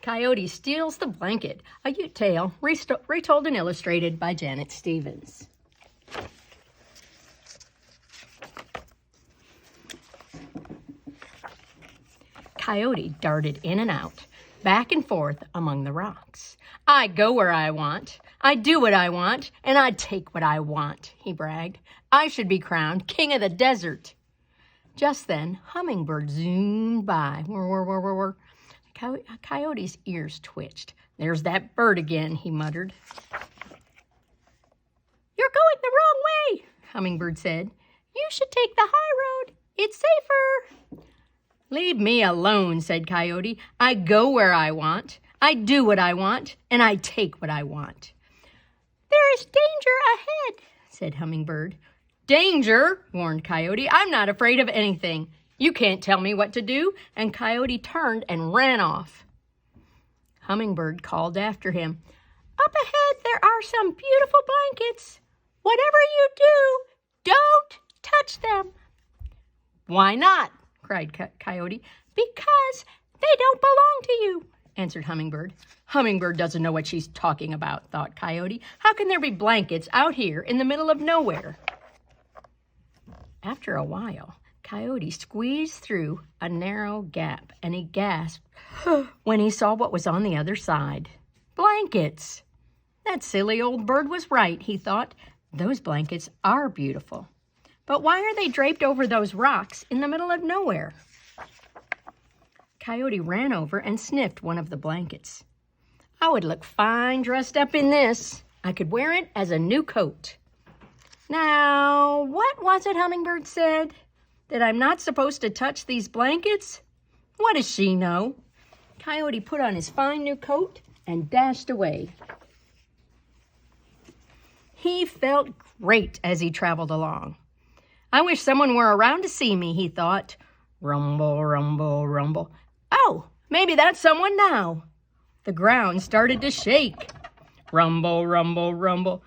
Coyote steals the blanket. A Ute tale retold and illustrated by Janet Stevens. Coyote darted in and out, back and forth among the rocks. I go where I want, I do what I want, and I take what I want, he bragged. I should be crowned king of the desert. Just then, Hummingbird zoomed by. Whir, whir, whir, whir, whir. Coyote's ears twitched. There's that bird again, he muttered. You're going the wrong way, Hummingbird said. You should take the high road. It's safer. Leave me alone, said Coyote. I go where I want, I do what I want, and I take what I want. There is danger ahead, said Hummingbird. Danger, warned Coyote. I'm not afraid of anything. You can't tell me what to do. And Coyote turned and ran off. Hummingbird called after him. Up ahead there are some beautiful blankets. Whatever you do, don't touch them. Why not? Cried Coyote. Because they don't belong to you, answered Hummingbird. Hummingbird doesn't know what she's talking about, thought Coyote. How can there be blankets out here in the middle of nowhere? After a while, Coyote squeezed through a narrow gap, and he gasped when he saw what was on the other side. Blankets! That silly old bird was right, he thought. Those blankets are beautiful. But why are they draped over those rocks in the middle of nowhere? Coyote ran over and sniffed one of the blankets. I would look fine dressed up in this. I could wear it as a new coat. Now, what was it Hummingbird said? That I'm not supposed to touch these blankets? What does she know? Coyote put on his fine new coat and dashed away. He felt great as he traveled along. I wish someone were around to see me, he thought. Rumble, rumble, rumble. Oh, maybe that's someone now. The ground started to shake. Rumble, rumble, rumble.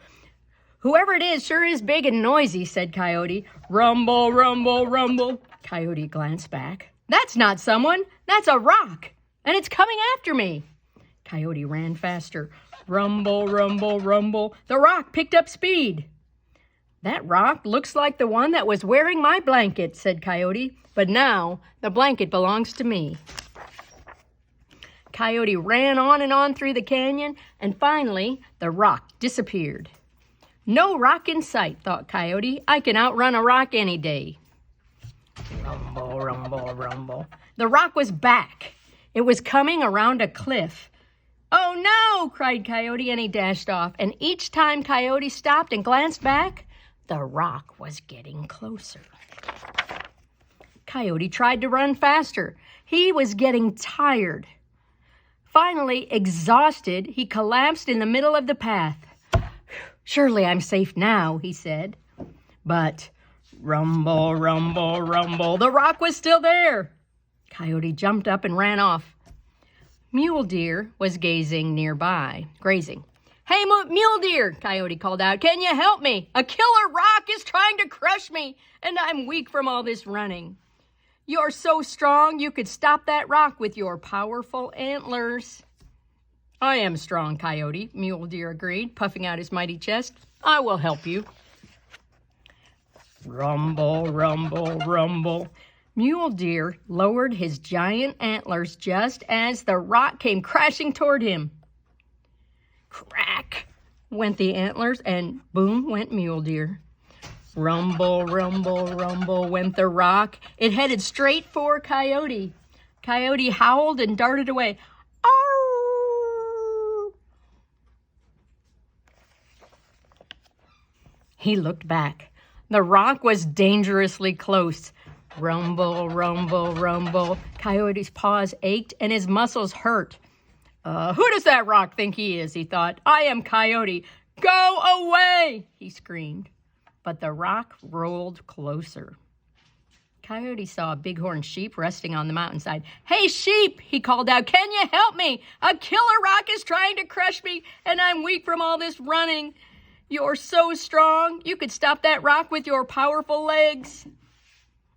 Whoever it is sure is big and noisy, said Coyote. Rumble, rumble, rumble. Coyote glanced back. That's not someone. That's a rock. And it's coming after me. Coyote ran faster. Rumble, rumble, rumble. The rock picked up speed. That rock looks like the one that was wearing my blanket, said Coyote. But now the blanket belongs to me. Coyote ran on and on through the canyon, and finally the rock disappeared. No rock in sight, thought Coyote. I can outrun a rock any day. Rumble, rumble, rumble. The rock was back. It was coming around a cliff. Oh no, cried Coyote, and he dashed off. And each time Coyote stopped and glanced back, the rock was getting closer. Coyote tried to run faster. He was getting tired. Finally, exhausted, he collapsed in the middle of the path. Surely I'm safe now, he said. But rumble, rumble, rumble, the rock was still there. Coyote jumped up and ran off. Mule Deer was grazing nearby. Hey, Mule Deer, Coyote called out, can you help me? A killer rock is trying to crush me, and I'm weak from all this running. You're so strong you could stop that rock with your powerful antlers. I am strong, Coyote, Mule Deer agreed, puffing out his mighty chest. I will help you. Rumble, rumble, rumble. Mule Deer lowered his giant antlers just as the rock came crashing toward him. Crack went the antlers, and boom went Mule Deer. Rumble, rumble, rumble went the rock. It headed straight for Coyote. Coyote howled and darted away. Arr! He looked back. The rock was dangerously close. Rumble, rumble, rumble. Coyote's paws ached and his muscles hurt. Who does that rock think he is, he thought. I am Coyote. Go away, he screamed. But the rock rolled closer. Coyote saw a bighorn sheep resting on the mountainside. Hey, sheep, he called out, can you help me? A killer rock is trying to crush me, and I'm weak from all this running. You're so strong, you could stop that rock with your powerful legs.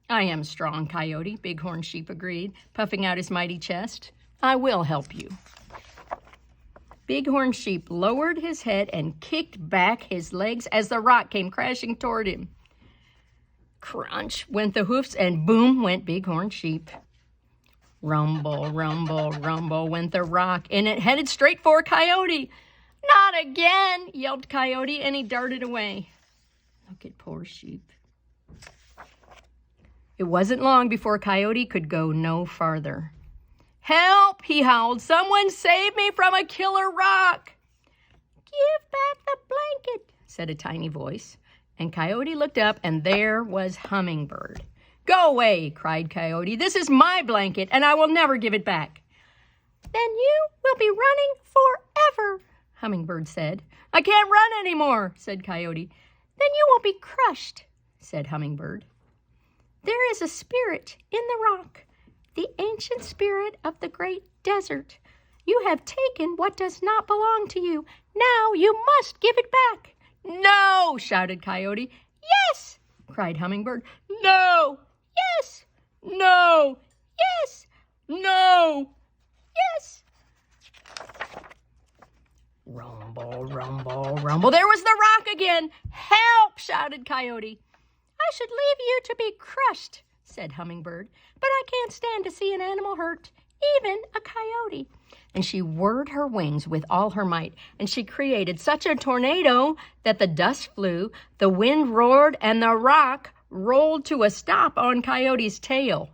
I am strong, Coyote, Bighorn Sheep agreed, puffing out his mighty chest. I will help you. Bighorn Sheep lowered his head and kicked back his legs as the rock came crashing toward him. Crunch went the hoofs, and boom went Bighorn Sheep. Rumble, rumble, rumble went the rock, and it headed straight for Coyote. Not again, yelped Coyote, and he darted away. Look at poor Sheep. It wasn't long before Coyote could go no farther. Help, he howled. Someone save me from a killer rock. Give back the blanket, said a tiny voice. And Coyote looked up, and there was Hummingbird. Go away, cried Coyote. This is my blanket, and I will never give it back. Then you will be running forever, Hummingbird said. I can't run anymore, said Coyote. Then you will be crushed, said Hummingbird. There is a spirit in the rock, the ancient spirit of the great desert. You have taken what does not belong to you. Now you must give it back. No, shouted Coyote. Yes, cried Hummingbird. No, yes, no, yes, no, yes. Rumble, rumble, rumble. There was the rock again. Help, shouted Coyote. I should leave you to be crushed, said Hummingbird, but I can't stand to see an animal hurt, even a coyote. And she whirred her wings with all her might, and she created such a tornado that the dust flew, the wind roared, and the rock rolled to a stop on Coyote's tail.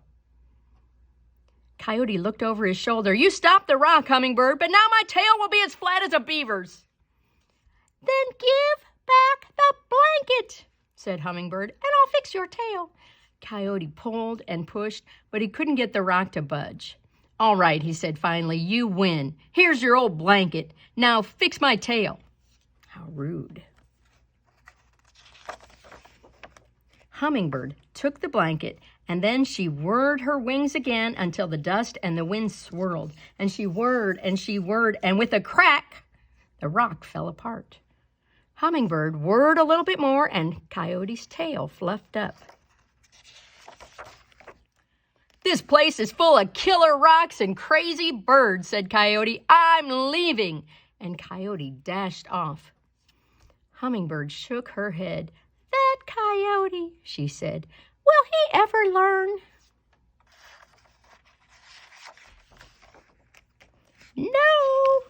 Coyote looked over his shoulder. You stopped the rock, Hummingbird, but now my tail will be as flat as a beaver's. Then give back the blanket, said Hummingbird, and I'll fix your tail. Coyote pulled and pushed, but he couldn't get the rock to budge. All right, he said finally, you win. Here's your old blanket. Now fix my tail. How rude. Hummingbird took the blanket, and then she whirred her wings again until the dust and the wind swirled. And she whirred, and with a crack, the rock fell apart. Hummingbird whirred a little bit more, and Coyote's tail fluffed up. This place is full of killer rocks and crazy birds, said Coyote. I'm leaving. And Coyote dashed off. Hummingbird shook her head. That Coyote, she said. Will he ever learn? No.